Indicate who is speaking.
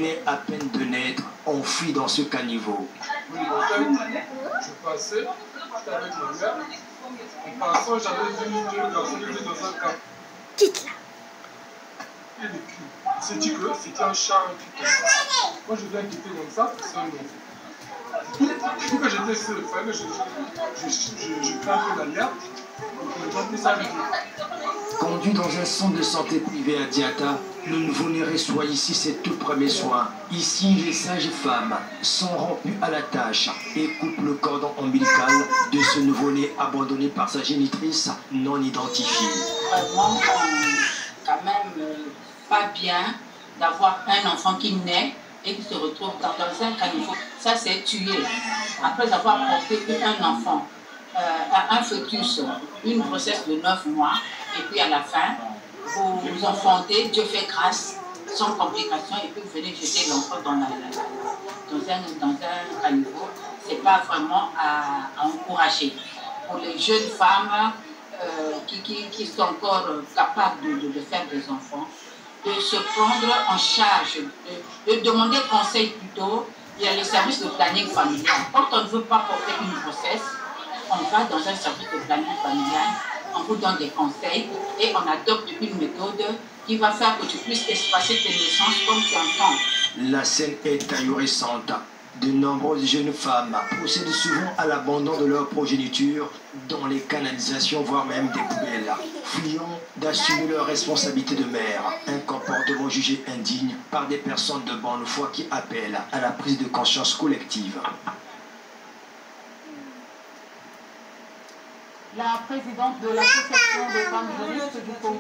Speaker 1: venait à peine de naître, enfoui dans ce caniveau.
Speaker 2: Oui, je passais, j'étais avec ma mère. En passant, j'avais vu deux garçons qui étaient dans un camp.
Speaker 3: Dites-la.
Speaker 2: Et le cul. Il s'est dit que c'était un chat, un truc comme ça. Moi, je viens quitter comme ça, c'est un nom. Du coup, quand j'étais seul, il fallait que je prends un peu l'alerte. Donc, maintenant, ça arrive.
Speaker 1: Conduit dans un centre de santé privé à Diata, le nouveau-né reçoit ici ses tout premiers soins. Ici, les sages-femmes sont rompues à la tâche et coupent le cordon ombilical de ce nouveau-né abandonné par sa génitrice non identifiée.
Speaker 4: Vraiment, quand même pas bien d'avoir un enfant qui naît et qui se retrouve dans un caniveau. Ça, c'est tuer. Après avoir porté un enfant, un fœtus, une grossesse de 9 mois, et puis à la fin, vous enfantez, Dieu fait grâce, sans complications, et puis vous venez jeter l'enfant dans un caniveau. Ce n'est pas vraiment à encourager. Pour les jeunes femmes qui sont encore capables de faire des enfants, de se prendre en charge, de demander conseil plutôt. Il y a le service de planning familial. Quand on ne veut pas porter une grossesse, on va dans un service de planning familial, on vous donne des conseils et on adopte une méthode qui va faire que tu puisses espacer tes naissances comme tu entends.
Speaker 1: La scène est ahurissante. De nombreuses jeunes femmes procèdent souvent à l'abandon de leur progéniture dans les canalisations, voire même des poubelles, fuyant d'assumer leur responsabilité de mère, un comportement jugé indigne par des personnes de bonne foi qui appellent à la prise de conscience collective.
Speaker 5: La présidente de l'association des femmes juristes du Congo